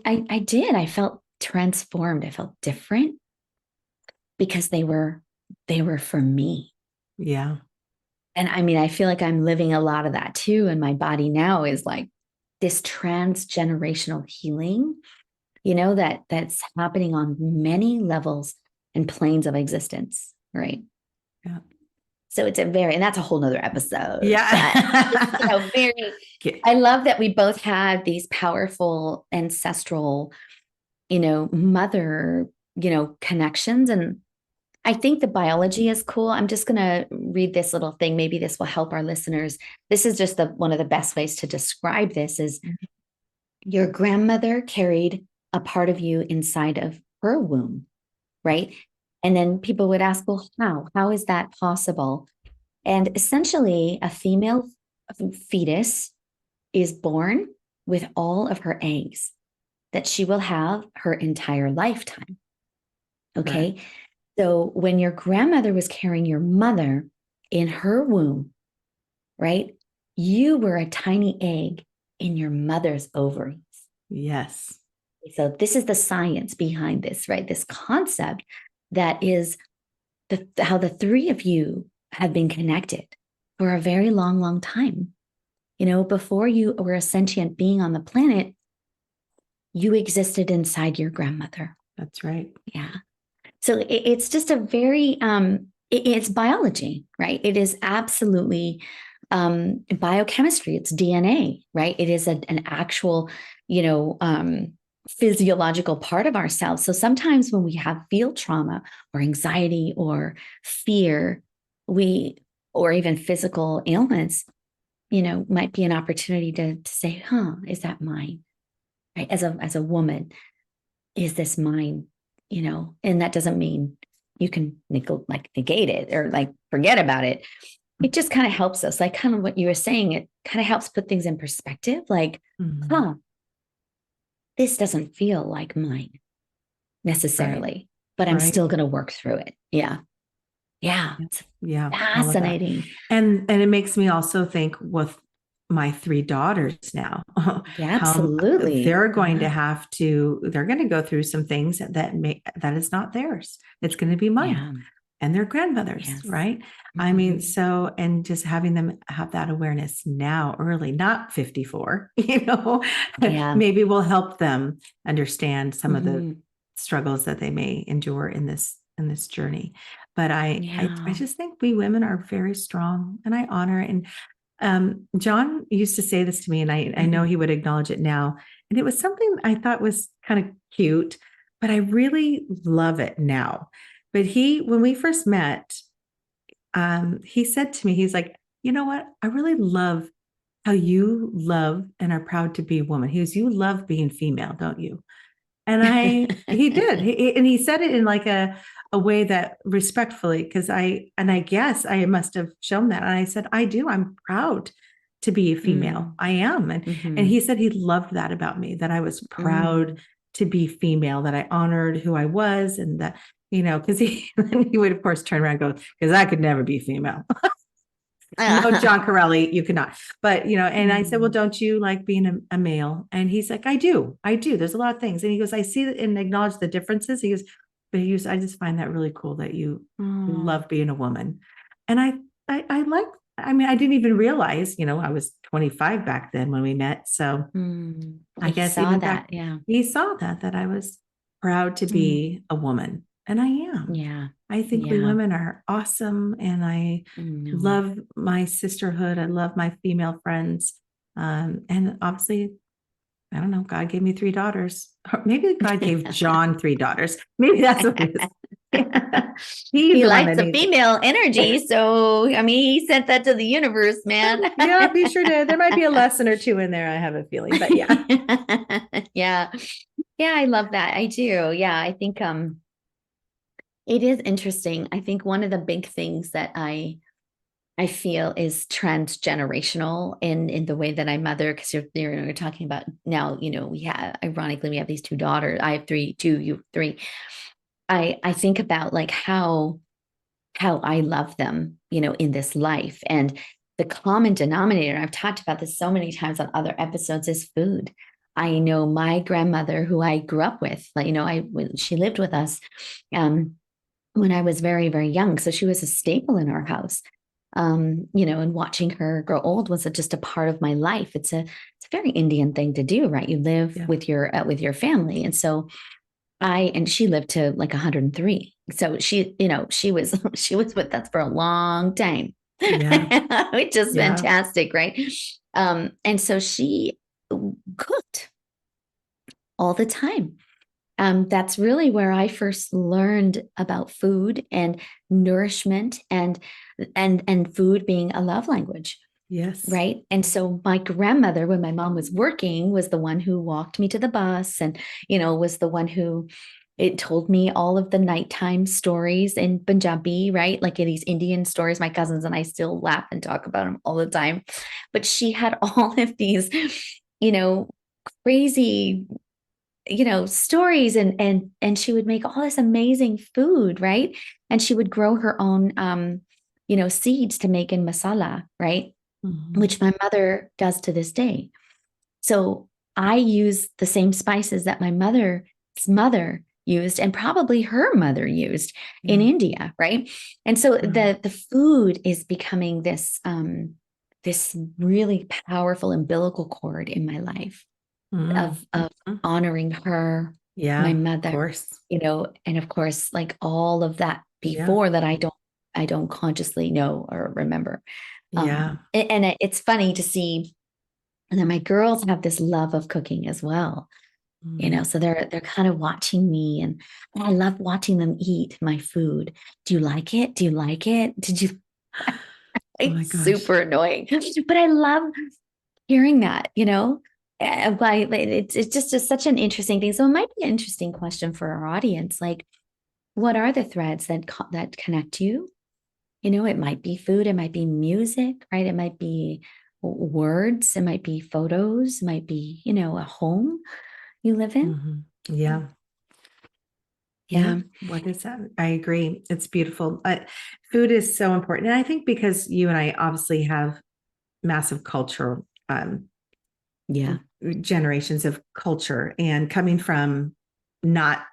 Speaker 2: I did. I felt transformed. I felt different because they were for me.
Speaker 1: Yeah.
Speaker 2: And I mean, I feel like I'm living a lot of that too. And my body now is like this transgenerational healing, that's happening on many levels and planes of existence. Right.
Speaker 1: Yeah.
Speaker 2: So it's and that's a whole nother episode.
Speaker 1: Yeah.
Speaker 2: But, I love that we both had these powerful ancestral, mother, connections. And I think the biology is cool. I'm just going to read this little thing. Maybe this will help our listeners. This is just one of the best ways to describe this is your grandmother carried a part of you inside of her womb, right? And then people would ask, well, how is that possible? And essentially a female fetus is born with all of her eggs that she will have her entire lifetime. Okay. Right. So when your grandmother was carrying your mother in her womb, right, you were a tiny egg in your mother's ovaries.
Speaker 1: Yes.
Speaker 2: So this is the science behind this, right? This concept that is how the three of you have been connected for a very long, long time. Before you were a sentient being on the planet, you existed inside your grandmother.
Speaker 1: That's right.
Speaker 2: Yeah. So it's just a very, it's biology, right? It is absolutely biochemistry. It's DNA, right? It is an actual, physiological part of ourselves. So sometimes when we feel trauma or anxiety or fear, or even physical ailments, might be an opportunity to say, is that mine? Right? As a woman, is this mine? and that doesn't mean you can negate it or like forget about it. It just kind of helps us, like kind of what you were saying, it kind of helps put things in perspective. Like,
Speaker 1: Mhm.
Speaker 2: this doesn't feel like mine
Speaker 1: Right.
Speaker 2: necessarily, but I'm
Speaker 1: Right.
Speaker 2: still going to work through it. Yeah. Yeah.
Speaker 1: Yeah.
Speaker 2: It's
Speaker 1: Yeah. All of that.
Speaker 2: fascinating.
Speaker 1: And it makes me also think with my three daughters now,
Speaker 2: Yeah,
Speaker 1: how
Speaker 2: absolutely.
Speaker 1: they're going to go through some things that is not theirs. It's going to be mine
Speaker 2: Yeah.
Speaker 1: and their grandmothers,
Speaker 2: Yes.
Speaker 1: right? I mean,
Speaker 2: Mhm.
Speaker 1: so, and just having them have that awareness now, early, not 54,
Speaker 2: Yeah.
Speaker 1: maybe will help them understand some of the
Speaker 2: Mhm.
Speaker 1: struggles that they may endure in this journey. But I
Speaker 2: Yeah.
Speaker 1: just think we women are very strong, and I honor it. And John used to say this to me, and I know
Speaker 2: Mhm.
Speaker 1: he would acknowledge it now. And it was something I thought was kind of cute, but I really love it now. But when we first met, he said to me, he's like, you know what? I really love how you love and are proud to be a woman. He goes, you love being female, don't you? And he did. And he said it in like a way that respectfully, because I guess I must have shown that. And I said, I do. I'm proud to be a female.
Speaker 2: Mm.
Speaker 1: I am. And he
Speaker 2: Mhm.
Speaker 1: said he loved that about me, that I was proud
Speaker 2: Mm.
Speaker 1: to be female, that I honored who I was, and that, because he would, of course, turn around and go, because I could never be female. No, John Corelli, you cannot. But, and I said, well,
Speaker 2: Mm.
Speaker 1: don't you like being a male? And he's like, I do. I do. There's a lot of things. And he goes, I see it and acknowledge the differences. He goes, I just find that really cool that you
Speaker 2: Oh.
Speaker 1: love being a woman. And I like, I mean, I didn't even realize, I was 25 back then when we met. So
Speaker 2: Mm.
Speaker 1: I
Speaker 2: He
Speaker 1: guess
Speaker 2: saw
Speaker 1: even
Speaker 2: that.
Speaker 1: back,
Speaker 2: Yeah.
Speaker 1: he saw that I was proud to
Speaker 2: Mm.
Speaker 1: be a woman. And I am.
Speaker 2: Yeah.
Speaker 1: I think we
Speaker 2: Yeah.
Speaker 1: women are awesome. And I
Speaker 2: No.
Speaker 1: love my sisterhood. I love my female friends. And obviously, I don't know, God gave me three daughters. Or maybe God gave John three daughters. Maybe that's what it is. He's
Speaker 2: He
Speaker 1: the one
Speaker 2: likes
Speaker 1: that
Speaker 2: the
Speaker 1: needs it.
Speaker 2: female energy. So, I mean, he sent that to the universe, man.
Speaker 1: Yeah, be sure to. There might be a lesson or two in there, I have a feeling. But yeah.
Speaker 2: Yeah. Yeah, I love that. I do. Yeah, I think it is interesting. I think one of the big things that I feel is transgenerational in the way that I mother, because you're talking about now, ironically, we have these two daughters. I have three, two, you have three. I think about like how I love them, in this life. And the common denominator, I've talked about this so many times on other episodes, is food. I know my grandmother, who I grew up with, like, she lived with us when I was very, very young. So she was a staple in our house. And watching her grow old was just a part of my life. It's a very Indian thing to do, right? You live
Speaker 1: Yeah.
Speaker 2: with your family. And so and she lived to like 103. So she was she was with us for a long time.
Speaker 1: Yeah.
Speaker 2: Which is
Speaker 1: Yeah.
Speaker 2: fantastic, right? And so she cooked all the time. That's really where I first learned about food and nourishment and food being a love language.
Speaker 1: Yes.
Speaker 2: Right. And so my grandmother, when my mom was working, was the one who walked me to the bus and, was the one who it told me all of the nighttime stories in Punjabi, right? Like in these Indian stories. My cousins and I still laugh and talk about them all the time. But she had all of these, you know, crazy, stories and she would make all this amazing food, right? And she would grow her own seeds to make in masala, right?
Speaker 1: Mhm.
Speaker 2: Which my mother does to this day. So I use the same spices that my mother's mother used and probably her mother used in
Speaker 1: Yeah.
Speaker 2: India, right? And so
Speaker 1: Wow.
Speaker 2: the food is becoming this really powerful umbilical cord in my life of
Speaker 1: Mhm.
Speaker 2: honoring her, my
Speaker 1: Yeah, of
Speaker 2: mother,
Speaker 1: course.
Speaker 2: and of course like all of that
Speaker 1: Yeah.
Speaker 2: before that I don't consciously know or remember.
Speaker 1: Yeah.
Speaker 2: It's funny to see. And then my girls have this love of cooking as well,
Speaker 1: Mhm.
Speaker 2: so they're kind of watching me, and I love watching them eat my food. Do you like it? Do you like it? Did you?
Speaker 1: Oh my
Speaker 2: It's
Speaker 1: gosh.
Speaker 2: super annoying, but I love hearing that. It's just such an interesting thing. So it might be an interesting question for our audience. Like, what are the threads that connect you? It might be food, it might be music, right? It might be words, it might be photos, it might be, a home you live in.
Speaker 1: Mhm. Yeah.
Speaker 2: Yeah.
Speaker 1: What is that? I agree. It's beautiful. Food is so important. And I think because you and I obviously have massive cultural
Speaker 2: Yeah.
Speaker 1: generations of culture and coming from not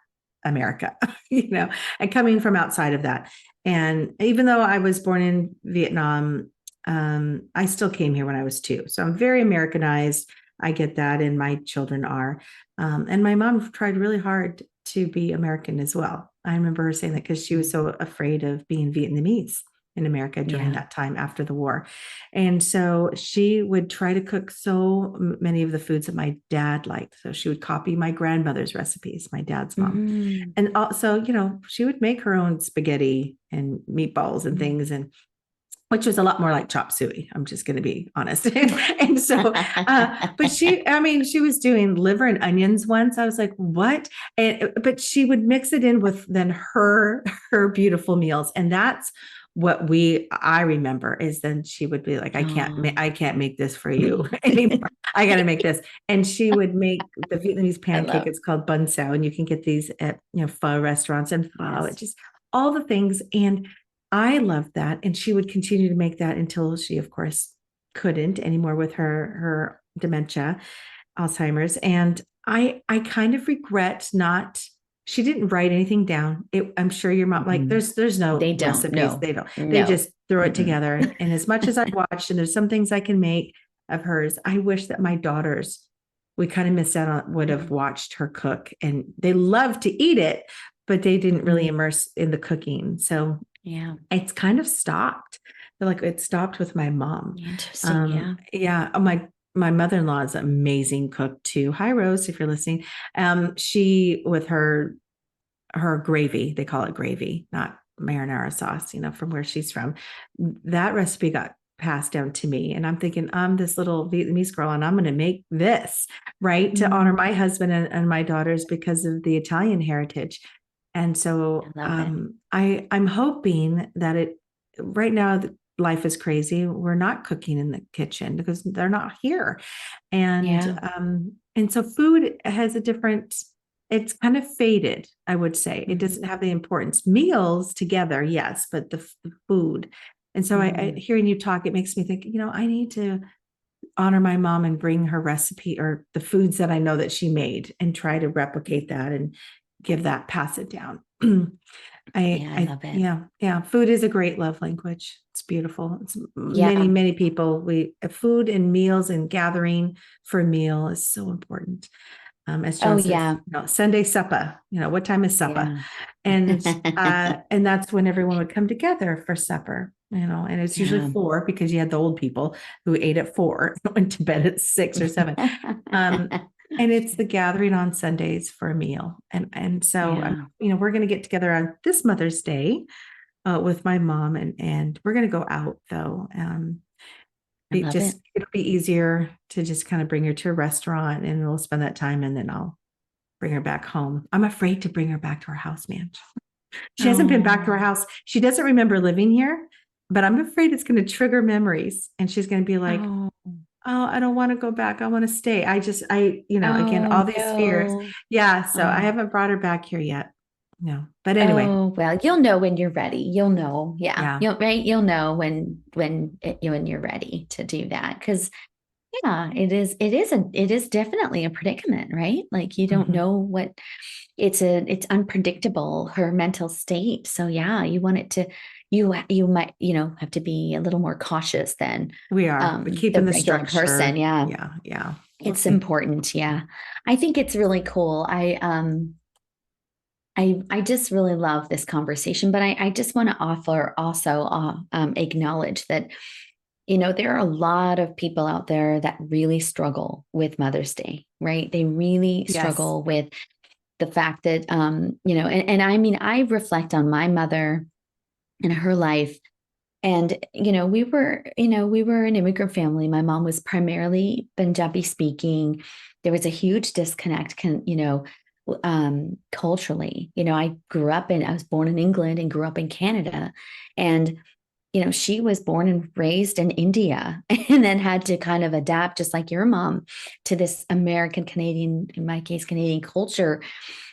Speaker 1: America, and coming from outside of that. And even though I was born in Vietnam, I still came here when I was 2. So I'm very Americanized. I get that. And my children are. And my mom tried really hard to be American as well. I remember her saying that because she was so afraid of being Vietnamese in America during that time after the war. And so she would try to cook so many of the foods that my dad liked. So she would copy my grandmother's recipes, my dad's mom.
Speaker 2: Mm-hmm.
Speaker 1: And also, she would make her own spaghetti and meatballs and things, and which was a lot more like chop suey. I'm just going to be honest. And so, but she was doing liver and onions once. I was like, what? But she would mix it in with then her beautiful meals. And that's what I remember is then she would be like, I can't make this for you anymore. I got to make this. And she would make the Vietnamese pancake. It's called bun sao. And you can get these at, pho restaurants and pho, it's just all the things. And I loved that. And she would continue to make that until she, of course, couldn't anymore with her dementia, Alzheimer's. And I kind of regret she didn't write anything down. I'm sure your mom, like there's no
Speaker 2: they don't,
Speaker 1: recipes.
Speaker 2: no.
Speaker 1: They don't.
Speaker 2: No.
Speaker 1: They just throw it together. And as much as I watched, and there's some things I can make of hers, I wish that my daughters, we kind of missed out on, would have watched her cook, and they love to eat it, but they didn't really immerse in the cooking. So
Speaker 2: yeah,
Speaker 1: it's kind of stopped. Like it stopped with my mom.
Speaker 2: Interesting.
Speaker 1: Yeah. Oh, my mother-in-law is an amazing cook too. Hi, Rose, if you're listening. She, with her gravy, they call it gravy, not marinara sauce, from where she's from. That recipe got passed down to me. And I'm thinking, I'm this little Vietnamese girl and I'm going to make this, right, to honor my husband and my daughters because of the Italian heritage. And so I'm hoping that right now, life is crazy. We're not cooking in the kitchen because they're not here. And so food has it's kind of faded, I would say. It doesn't have the importance. Meals together, yes, but the food. And so I hearing you talk, it makes me think, I need to honor my mom and bring her recipe or the foods that I know that she made and try to replicate that and pass it down.
Speaker 2: I love it.
Speaker 1: Yeah. Food is a great love language. It's beautiful. It's many people. Food and meals and gathering for a meal is so important. As John says, Sunday supper, what time is supper? And that's when everyone would come together for supper, and it's usually 4 because you had the old people who ate at 4, went to bed at 6 or 7. And it's the gathering on Sundays for a meal. And so, we're going to get together on this Mother's Day with my mom and we're going to go out though. It'll be easier to just kind of bring her to a restaurant and we'll spend that time and then I'll bring her back home. I'm afraid to bring her back to our house, man. She hasn't been back to our house. She doesn't remember living here, but I'm afraid it's going to trigger memories and she's going to be like, oh, I don't want to go back. I want to stay. Again, all these fears. Yeah. So I haven't brought her back here yet. No, but anyway.
Speaker 2: Oh, well, you'll know when you're ready. You'll know. Yeah. You'll know when you're ready to do that. Cause it is definitely a predicament, right? Like you don't know what it's unpredictable, her mental state. So you want it to, you might, have to be a little more cautious than
Speaker 1: we are keeping the structure.
Speaker 2: Person.
Speaker 1: Yeah.
Speaker 2: It's important. Yeah. I think it's really cool. I just really love this conversation, but I just want to offer also acknowledge that, there are a lot of people out there that really struggle with Mother's Day, right? They really struggle with the fact that, and I mean, I reflect on my mother and her life And, we were an immigrant family. My mom was primarily Punjabi speaking. There was a huge disconnect, culturally. I was born in England and grew up in Canada. And, she was born and raised in India and then had to kind of adapt, just like your mom, to this American Canadian, in my case, Canadian culture.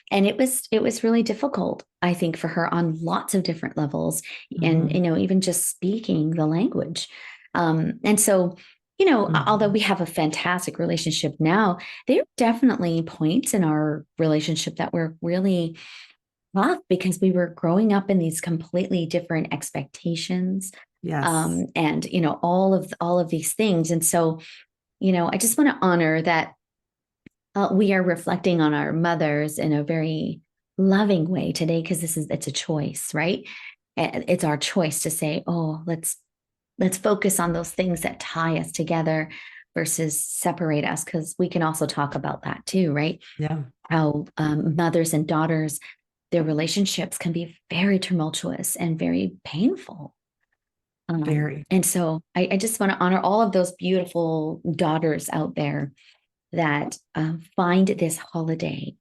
Speaker 2: And it was really difficult, I think, for her on lots of different levels, and
Speaker 1: Mhm.
Speaker 2: even just speaking the language. And so, although
Speaker 1: Mhm.
Speaker 2: we have a fantastic relationship now, there are definitely points in our relationship that were really rough because we were growing up in these completely different expectations,
Speaker 1: Yes.
Speaker 2: and all of these things. And so, I just want to honor that we are reflecting on our mothers in a very loving way today, because it's a choice, right? And it's our choice to say, oh, let's focus on those things that tie us together versus separate us, because we can also talk about that too, right?
Speaker 1: Yeah.
Speaker 2: How mothers and daughters, their relationships can be very tumultuous and very painful.
Speaker 1: Very.
Speaker 2: And so I just want to honor all of those beautiful daughters out there that find this holiday.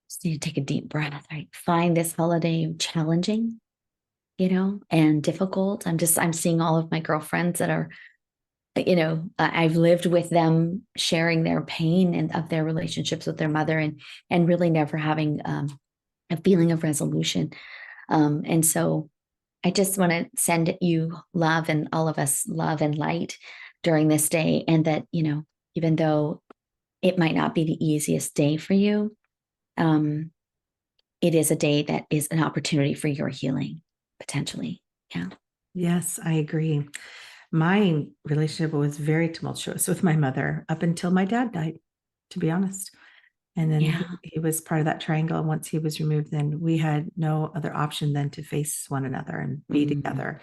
Speaker 2: Just need to take a deep breath, right? Find this holiday challenging, and difficult. I'm seeing all of my girlfriends that are, I've lived with them sharing their pain and of their relationships with their mother, and really never having a feeling of resolution. And so I just want to send you love, and all of us love and light during this day. And that, even though it might not be the easiest day for you, um, it is a day that is an opportunity for your healing, potentially. Yeah.
Speaker 1: Yes, I agree. My relationship was very tumultuous with my mother up until my dad died, to be honest. And then
Speaker 2: Yeah.
Speaker 1: he was part of that triangle. And once he was removed, then we had no other option than to face one another and be
Speaker 2: Mhm.
Speaker 1: together.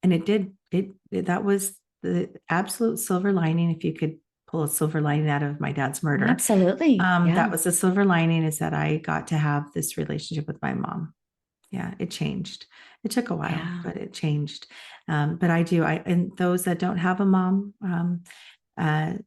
Speaker 1: And that was the absolute silver lining. If you could pull a silver lining out of my dad's murder,
Speaker 2: Absolutely.
Speaker 1: that
Speaker 2: Yeah.
Speaker 1: was the silver lining, is that I got to have this relationship with my mom. Yeah, it changed. It took a while,
Speaker 2: Yeah.
Speaker 1: but it changed. But and those that don't have a mom, I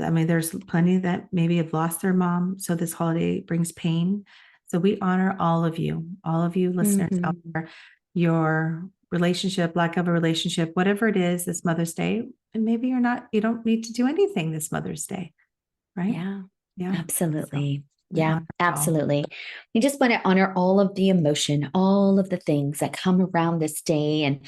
Speaker 1: mean, there's plenty that maybe have lost their mom. So this holiday brings pain. So we honor all of you listeners out
Speaker 2: Mhm.
Speaker 1: there, your relationship, lack of a relationship, whatever it is this Mother's Day. And maybe you don't need to do anything this Mother's Day, right?
Speaker 2: Yeah.
Speaker 1: Yeah. So
Speaker 2: Absolutely.
Speaker 1: we
Speaker 2: Yeah,
Speaker 1: honor it all.
Speaker 2: absolutely. We just want to honor all of the emotion, all of the things that come around this day, and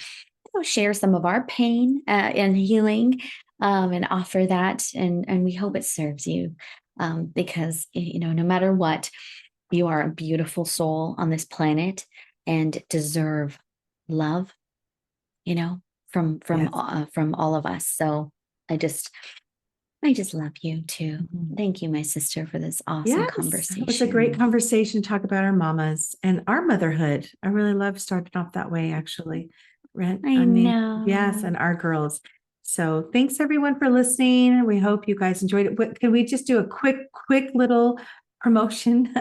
Speaker 2: share some of our pain and healing, and offer that. And we hope it serves you, because, no matter what, you are a beautiful soul on this planet and deserve love, you know,
Speaker 1: Yes.
Speaker 2: from all of us. So I just I just love you too.
Speaker 1: Mhm.
Speaker 2: Thank you, my sister, for this awesome
Speaker 1: Yes, it was a great
Speaker 2: conversation.
Speaker 1: conversation to talk about our mamas and our motherhood. I really love starting off that way, actually. Right?
Speaker 2: I
Speaker 1: I mean, yes,
Speaker 2: know.
Speaker 1: and our girls. So thanks everyone for listening. We hope you guys enjoyed it. Can we just do a quick little promotion?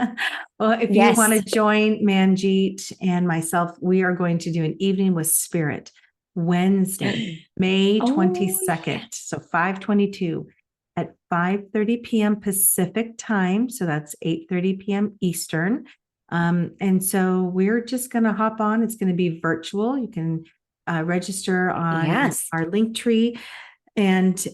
Speaker 1: Well, if you want to
Speaker 2: Yes.
Speaker 1: join Manjeet and myself, we are going to do an evening with Spirit Wednesday, May
Speaker 2: Oh,
Speaker 1: 22nd.
Speaker 2: yeah.
Speaker 1: So 522 at 5:30 p.m. Pacific time. So that's 8:30 p.m. Eastern. And so we're just going to hop on. It's going to be virtual. You can register on
Speaker 2: Yes.
Speaker 1: our link tree, and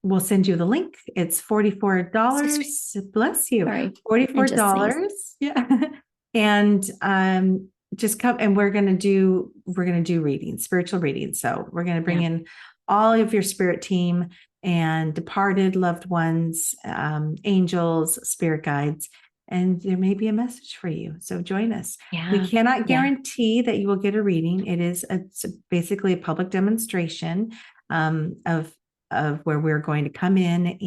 Speaker 1: we'll send you the link. It's
Speaker 2: So sweet.
Speaker 1: $44. Bless you.
Speaker 2: Sorry. I just sneezed.
Speaker 1: $44. Yeah. And just come, and we're going to do readings, spiritual readings. So we're going to bring
Speaker 2: Yeah.
Speaker 1: in all of your spirit team and departed loved ones, angels, spirit guides, and there may be a message for you. So join us. We
Speaker 2: Yeah.
Speaker 1: cannot
Speaker 2: Yeah.
Speaker 1: guarantee that you will get a reading. It's basically a public demonstration of where we're going to come in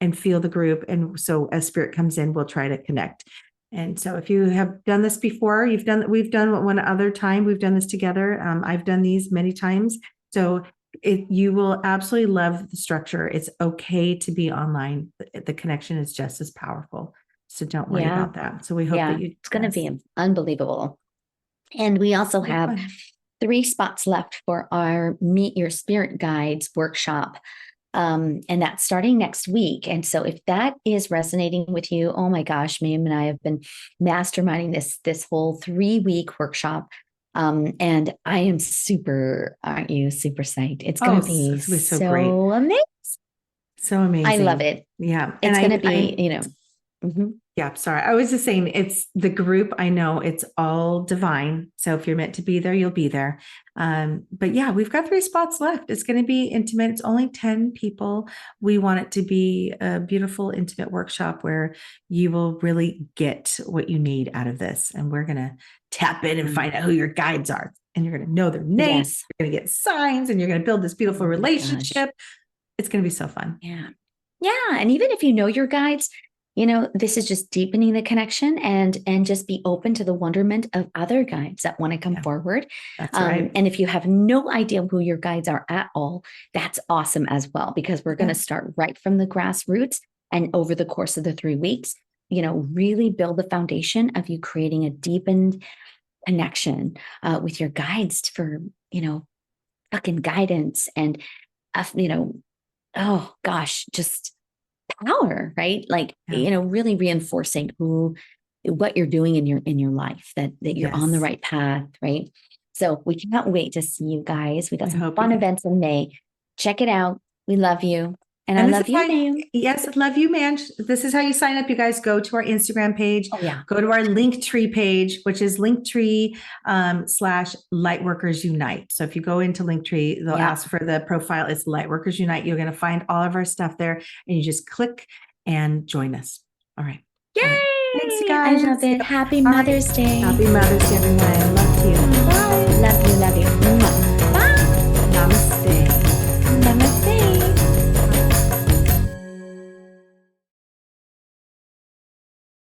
Speaker 1: and feel the group. And so as spirit comes in, we'll try to connect. And so if you have done this before, we've done one other time, we've done this together. I've done these many times. So you will absolutely love the structure. It's okay to be online. The connection is just as powerful. So don't worry
Speaker 2: Yeah.
Speaker 1: about that. So we hope that
Speaker 2: Yeah.
Speaker 1: you,
Speaker 2: It's going to
Speaker 1: yes,
Speaker 2: be unbelievable. And we also
Speaker 1: so
Speaker 2: have
Speaker 1: fun.
Speaker 2: 3 spots left for our Meet Your Spirit Guides workshop. And that's starting next week. And so if that is resonating with you, oh my gosh, Mayume and I have been masterminding this whole 3-week workshop. And I am super, aren't you super psyched? It's going to be
Speaker 1: it's gonna be so great.
Speaker 2: amazing.
Speaker 1: So amazing.
Speaker 2: I love it.
Speaker 1: Yeah.
Speaker 2: It's going to be, mhm.
Speaker 1: Yeah, sorry. I was just saying it's the group. I know it's all divine. So if you're meant to be there, you'll be there. But yeah, we've got 3 spots left. It's going to be intimate. It's only 10 people. We want it to be a beautiful, intimate workshop where you will really get what you need out of this. And we're going to tap in and find out who your guides are. And you're going to know their names.
Speaker 2: Yes.
Speaker 1: You're going to get signs and you're going to build this beautiful
Speaker 2: Oh my
Speaker 1: relationship.
Speaker 2: gosh.
Speaker 1: It's going to be so fun.
Speaker 2: Yeah. Yeah. And even if you know your guides, this is just deepening the connection and just be open to the wonderment of other guides that want to come forward.
Speaker 1: That's right.
Speaker 2: And if you have no idea who your guides are at all, that's awesome as well, because we're going to start right from the grassroots and over the course of the 3 weeks, really build the foundation of you creating a deepened connection with your guides for, fucking guidance and, oh gosh, just power, right? Like, really reinforcing what you're doing in your life, that you're on the right path, right? So we cannot wait to see you guys. We got some fun events in May. Check it out. We love you. And I love you, Mayume.
Speaker 3: Yes, love you, man. This is how you sign up, you guys. Go to our Instagram page.
Speaker 2: Oh, yeah.
Speaker 3: Go to our Linktree page, which is Linktree /Lightworkers Unite. So if you go into Linktree, they'll ask for the profile. It's Lightworkers Unite. You're going to find all of our stuff there, and you just click and join us. All right.
Speaker 2: Yay!
Speaker 3: All right. Thanks, guys.
Speaker 2: I love it. Happy Mother's Day.
Speaker 3: Happy Mother's Day, everyone.